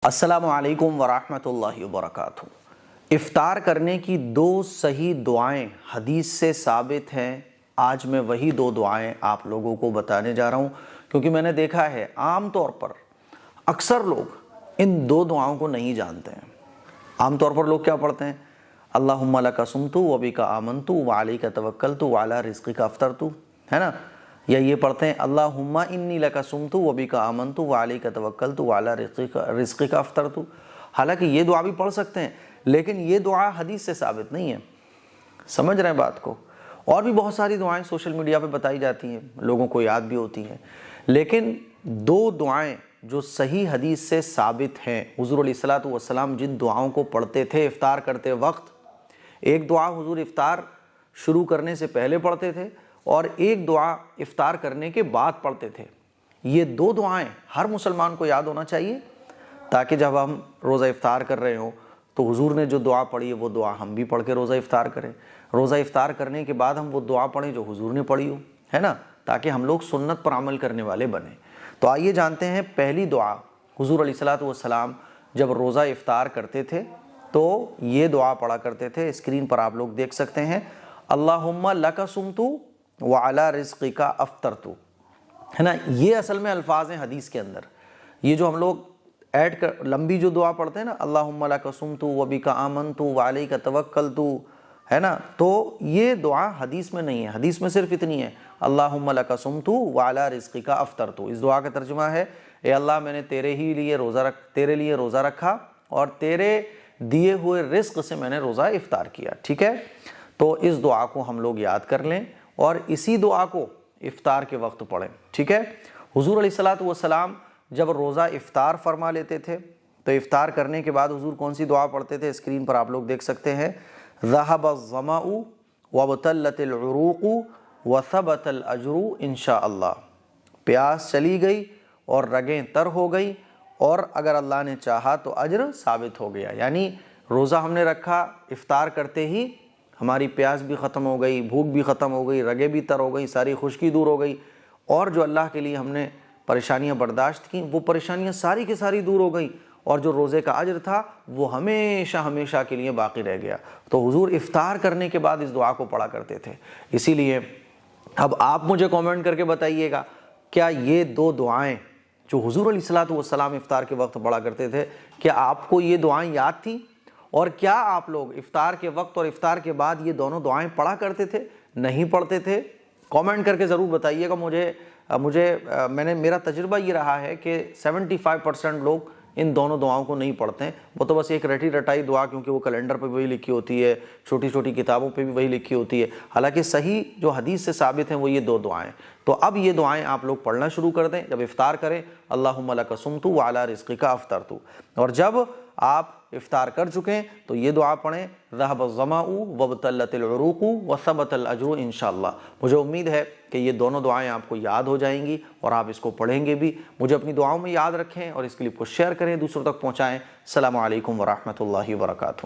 अस्सलामुअलैकुम वरहमतुल्लाहि वबरकातुहू। इफ्तार करने की दो सही दुआएं हदीस से साबित हैं। आज मैं वही दो दुआएं आप लोगों को बताने जा रहा हूं, क्योंकि मैंने देखा है आम तौर पर अक्सर लोग इन दो दुआओं को नहीं जानते हैं। आम तौर पर लोग क्या पढ़ते हैं? अल्लाहुम्मा लका सुमतु व बिका आमनतु व अलैका तवक्कलतु व अला रिज़्क़िका अफ़्तरतु, है ना? या ये पढ़ते हैं अल्लाहुम्मा इन्नी लका सुमतु व बिका आमनतु व अलैका तवक्कलतु व अला रिज़्क़िका अफ़्तरतु। हालांकि ये दुआ भी पढ़ सकते हैं, लेकिन ये दुआ हदीस से साबित नहीं है। समझ रहे हैं बात को? और भी बहुत सारी दुआएं सोशल मीडिया पे बताई जाती हैं, लोगों को याद भी होती हैं, लेकिन दो दुआएं जो सही हदीस से साबित हैं, हुज़ूर अलैहिस्सलातु वस्सलाम जिन दुआओं को पढ़ते थे इफ्तार करते वक्त, एक दुआ हुज़ूर इफ्तार शुरू करने से पहले पढ़ते थे और एक दुआ इफ्तार करने के बाद पढ़ते थे। ये दो दुआएं हर मुसलमान को याद होना चाहिए, ताकि जब हम रोज़ा इफ्तार कर रहे हो तो हुज़ूर ने जो दुआ पढ़ी है वो दुआ हम भी पढ़ के रोज़ा इफ्तार करें। रोज़ा इफ्तार करने के बाद हम वो दुआ पढ़ें जो हुज़ूर ने पढ़ी हो, है ना, ताकि हम लोग सुन्नत पर अमल करने वाले बने। तो आइए जानते हैं पहली दुआ। हुज़ूर अलैहिस्सलातु वस्सलाम जब रोज़ा इफ्तार करते थे तो ये दुआ पढ़ा करते थे। स्क्रीन पर आप लोग देख सकते हैं, अल्लाहुम्मा लका सुमतु व अला रिज़्क़िका अफ़्तरतु, है ना। ये असल में अल्फाज हैं हदीस के अंदर। ये जो हम लोग ऐड कर लंबी जो दुआ पढ़ते हैं ना, अल्लाहुम्मा लका सुमतु व बिका आमनतु व अलैका तवक्कलतु, है ना, तो ये दुआ हदीस में नहीं है। हदीस में सिर्फ इतनी है, अल्लाहुम्मा लका सुमतु व अला रिज़्क़िका अफ़्तरतु। इस दुआ का तर्जुमा है, ए अल्लाह मैंने तेरे लिए रोज़ा रखा और तेरे दिए हुए रिज़्क़ से मैंने रोज़ा इफ्तार किया। ठीक है, तो इस दुआ को हम लोग याद कर लें और इसी दुआ को इफ्तार के वक्त पढ़ें। ठीक है। हुज़ूर अलैहिस्सलातु वस्सलाम जब रोज़ा इफ्तार फरमा लेते थे तो इफ्तार करने के बाद हुज़ूर कौन सी दुआ पढ़ते थे? स्क्रीन पर आप लोग देख सकते हैं, ज़हबज़्ज़माउ वबतल्लतिल उरूक़ु व सबतल अज्रु इंशाअल्लाह। प्यास चली गई और रगें तर हो गई और अगर अल्लाह ने चाहा तो अज्र साबित हो गया। यानी रोज़ा हमने रखा, इफ्तार करते ही हमारी प्यास भी ख़त्म हो गई, भूख भी ख़त्म हो गई, रगे भी तर हो गई, सारी खुश्की दूर हो गई, और जो अल्लाह के लिए हमने परेशानियां बर्दाश्त की वो परेशानियां सारी की सारी दूर हो गई, और जो रोज़े का अज्र था वो हमेशा हमेशा के लिए बाकी रह गया। तो हुज़ूर इफ्तार करने के बाद इस दुआ को पढ़ा करते थे। इसीलिए अब आप मुझे कॉमेंट करके बताइएगा, क्या ये दो दुआएँ जो हुज़ूर अलैहिस्सलातु वस्सलाम इफ्तार के वक्त पढ़ा करते थे, क्या आपको ये दुआएँ याद थी? और क्या आप लोग इफ्तार के वक्त और इफ्तार के बाद ये दोनों दुआएं पढ़ा करते थे, नहीं पढ़ते थे? कमेंट करके ज़रूर बताइएगा मुझे। मेरा तजुर्बा ये रहा है कि 75% लोग इन दोनों दुआओं को नहीं पढ़ते हैं। वो तो बस एक रटी रटाई दुआ, क्योंकि वो कैलेंडर पे वही लिखी होती है, छोटी छोटी किताबों पे भी वही लिखी होती है। हालांकि सही जो हदीस से साबित हैं वो ये दो दुआएं। तो अब ये दुआएं आप लोग पढ़ना शुरू कर दें जब इफ्तार करें, अल्लाहुम्मा लका सुमतु व अला रिज़्क़िका अफ़्तरतु। और जब आप इफ्तार कर चुके हैं तो ये दुआ पढ़ें, ज़हबज़्ज़माउ वबतल्लतिल उरूक़ु व सबतल अज्रु इंशाअल्लाह। मुझे उम्मीद है कि ये दोनों दुआएं आपको याद हो जाएंगी और आप इसको पढ़ेंगे भी। मुझे अपनी दुआओं में याद रखें और इस क्लिप को शेयर करें, दूसरों तक पहुँचाएँ। अस्सलामु अलैकुम वरहमतुल्लाहि वबरकातुहू।